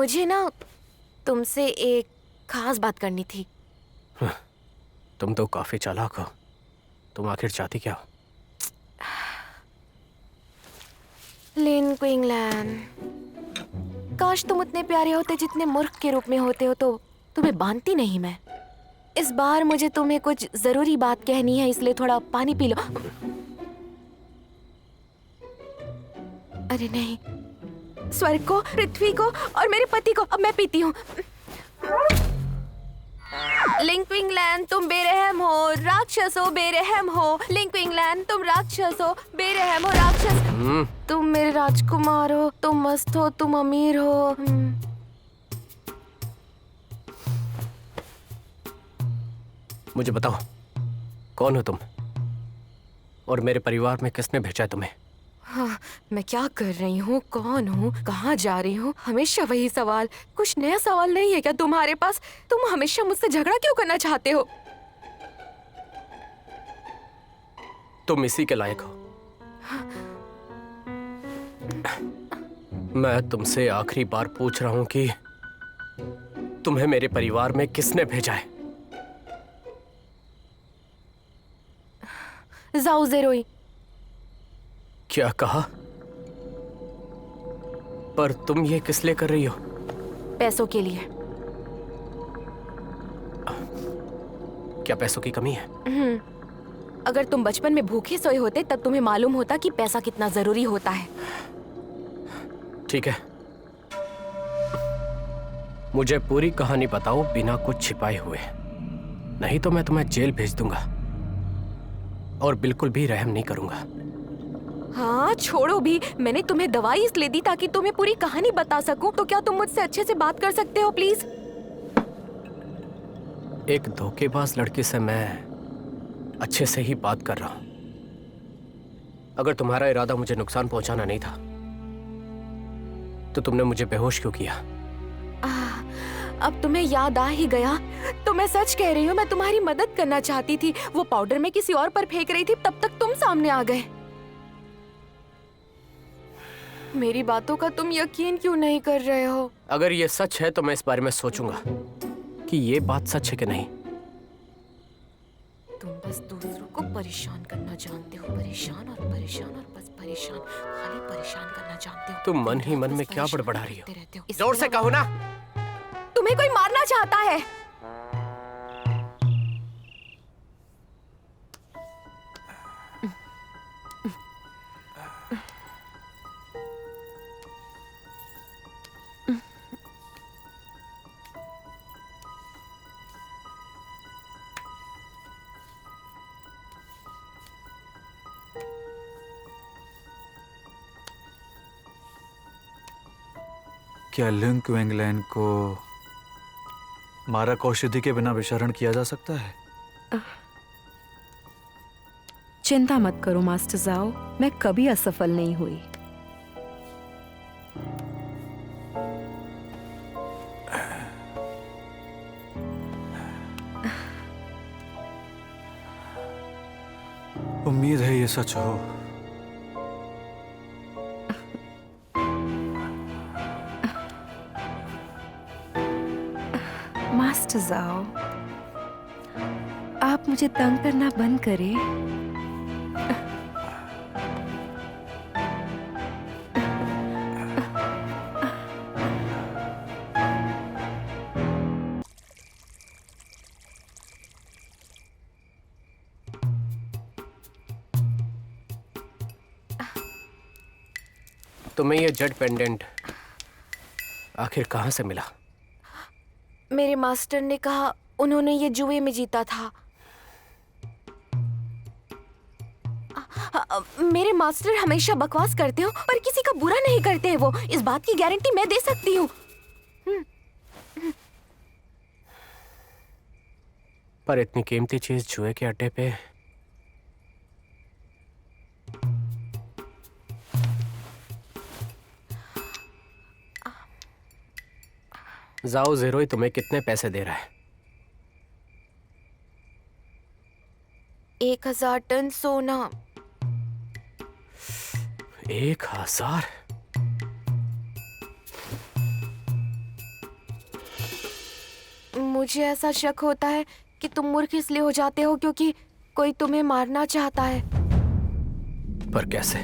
मुझे ना तुमसे एक खास बात करनी थी। तुम तो काफी चालाक हो। तुम आखिर चाहती क्या हो? लिन क्विंगलैन, काश तुम उतने प्यारे होते जितने मूर्ख के रूप में होते हो तो तुम्हें बांधती नहीं मैं। इस बार मुझे तुम्हें कुछ जरूरी बात कहनी है, इसलिए थोड़ा पानी पी लो। अरे नहीं, स्वर्ग को, पृथ्वी को और मेरे पति को अब मैं पीती हूँ। लिंग क्विंगलैन, तुम बेरहम हो, राक्षस हो, बेरहम हो। लिंग क्विंगलैन, तुम राक्षस हो, बेरहम हो, राक्षस। तुम मेरे राजकुमार हो, तुम मस्त हो, तुम अमीर हो। मुझे बताओ, कौन हो तुम और मेरे परिवार में किसने भेजा है तुम्हें? हाँ, मैं क्या कर रही हूँ, कौन हूँ, कहाँ जा रही हूँ, हमेशा वही सवाल। कुछ नया सवाल नहीं है क्या तुम्हारे पास? तुम हमेशा मुझसे झगड़ा क्यों करना चाहते हो? तुम इसी के लायक हो। मैं तुमसे आखिरी बार पूछ रहा हूं कि तुम्हें मेरे परिवार में किसने भेजा है? जाओ ज़ेरोई। क्या कहा? पर तुम ये किस लिए कर रही हो? पैसों के लिए। क्या पैसों की कमी है? अगर तुम बचपन में भूखे सोए होते तब तुम्हें मालूम होता कि पैसा कितना जरूरी होता है। ठीक है, मुझे पूरी कहानी बताओ बिना कुछ छिपाए हुए, नहीं तो मैं तुम्हें जेल भेज दूंगा और बिल्कुल भी रहम नहीं करूंगा। हाँ छोड़ो भी, मैंने तुम्हें दवाई इसलिए दी ताकि तुम्हें पूरी कहानी बता सकूं। तो क्या तुम मुझसे अच्छे से बात कर सकते हो प्लीज? एक धोखेबाज लड़की से मैं अच्छे से ही बात कर रहा हूं। अगर तुम्हारा इरादा मुझे नुकसान पहुंचाना नहीं था तो तुमने मुझे बेहोश क्यों किया? अब तुम्हें याद आ ही गया तो मैं सच कह रही हूँ, मैं तुम्हारी मदद करना चाहती थी। वो पाउडर मैं किसी और पर फेंक रही थी, तब तक तुम सामने आ गए। मेरी बातों का तुम यकीन क्यों नहीं कर रहे हो? अगर ये सच है तो मैं इस बारे में सोचूंगा कि ये बात सच है कि नहीं। तुम बस दूसरों को परेशान करना जानते हो, परेशान और परेशान और बस परेशान, खाली परेशान करना जानते हो। तुम मन ही मन में क्या परेशान बड़बड़ा रही करते रहते हो? हो। जोर से कहो ना। तुम्हें कोई मारना चाहता है। क्या लिंग क्विंगलैन को मारक औषधि के बिना विषारण किया जा सकता है? चिंता मत करो मास्टर जाओ, मैं कभी असफल नहीं हुई। उम्मीद है ये सच हो। मास्टर जाओ, आप मुझे तंग करना बंद करें। तुम्हें ये जेड पेंडेंट आखिर कहां से मिला? मेरे मास्टर ने कहा, उन्होंने ये जुए में जीता था। मेरे मास्टर हमेशा बकवास करते हो पर किसी का बुरा नहीं करते हैं। वो इस बात की गारंटी मैं दे सकती हूँ। पर इतनी कीमती चीज जुए के अड्डे पे जाओ ज़ेरोई तुम्हें कितने पैसे दे रहा है? 1000 टन सोना। 1000? मुझे ऐसा शक होता है कि तुम मूर्ख इसलिए हो जाते हो क्योंकि कोई तुम्हें मारना चाहता है। पर कैसे?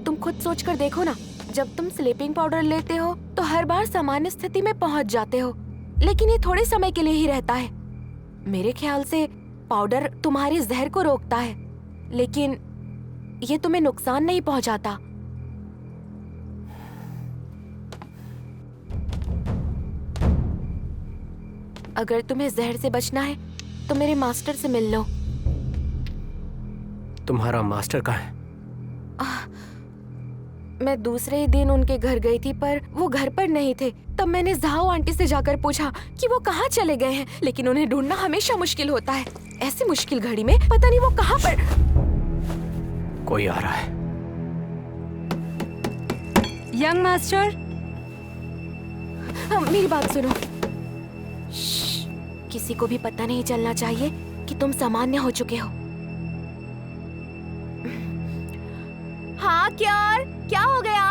तुम खुद सोचकर देखो ना, जब तुम स्लीपिंग पाउडर लेते हो तो हर बार सामान्य स्थिति में पहुंच जाते हो, लेकिन ये थोड़े समय के लिए ही रहता है। मेरे ख्याल से पाउडर तुम्हारे जहर को रोकता है, लेकिन ये तुम्हें नुकसान नहीं पहुंचाता। अगर तुम्हें जहर से बचना है तो मेरे मास्टर से मिल लो। तुम्हारा मास्टर कहाँ है? मैं दूसरे ही दिन उनके घर गई थी, पर वो घर पर नहीं थे। तब मैंने झाओ आंटी से जाकर पूछा कि वो कहाँ चले गए हैं, लेकिन उन्हें ढूंढना हमेशा मुश्किल होता है। ऐसी मुश्किल घड़ी में पता नहीं वो कहाँ पर। कोई आ रहा है। यंग मास्टर, मेरी बात सुनो। श्श्श, किसी को भी पता नहीं चलना चाहिए कि तुम सामान्य हो चुके हो। हाँ क्या हो गया?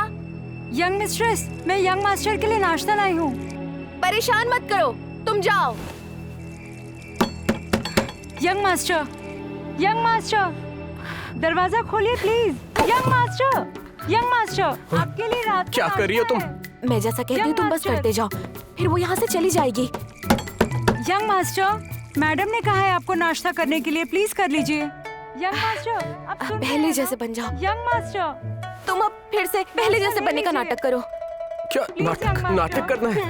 यंग मिस्ट्रेस, मैं यंग मास्टर के लिए नाश्ता लाई हूँ। परेशान मत करो, तुम जाओ। यंग मास्टर, दरवाजा खोलिए प्लीज। यंग मास्टर, आपके लिए रात क्या कर रही हो तुम? मैं जैसा कहती हूँ तुम बस मास्टर। करते जाओ, फिर वो यहाँ से चली जाएगी। यंग मास्टर, मैडम ने कहा है आपको नाश्ता करने के लिए, प्लीज कर लीजिए। यंग मास्टर, आप सुन रहे पहले हैं जैसे ना? बन जाओ। यंग मास्टर, तुम अब फिर से पहले जैसे बनने का नाटक करो। क्या Please, young master. नाटक करना है?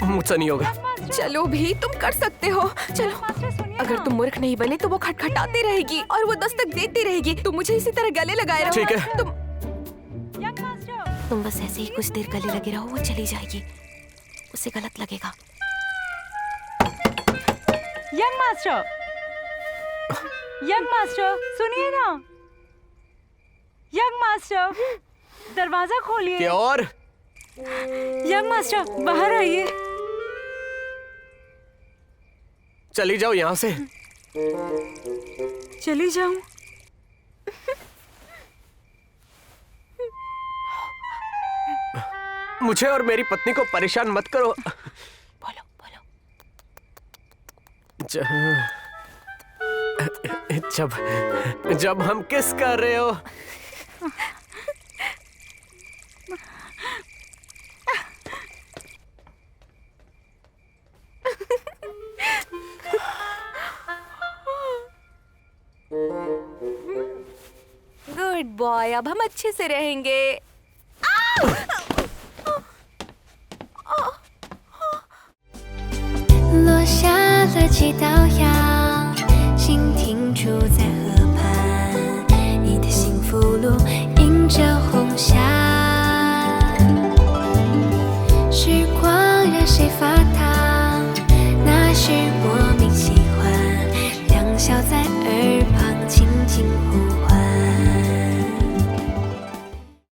मुझसे नहीं होगा। चलो भी, तुम कर सकते हो। चलो, मास्टर सुनिए अगर ना। तुम मूर्ख नहीं बने तो वो खटखटाती रहेगी और वो दस्तक देती रहेगी। तुम मुझे इसी तरह गले लगाए रहो। ठीक है। यंग मास्टर, तुम बस ऐसे ही कुछ देर गले लगे रहो, वो चली जाएगी। उसे गलत लगेगा। यंग मास्टर, सुनिए ना। यंग मास्टर, दरवाजा खोलिए। क्या और? यंग मास्टर, बाहर आइए। चली जाओ यहाँ से। चली जाऊं? मुझे और मेरी पत्नी को परेशान मत करो। बोलो बोलो। जब हम किस कर रहे हो। गुड बॉय, अब हम अच्छे से रहेंगे।落下了几道牙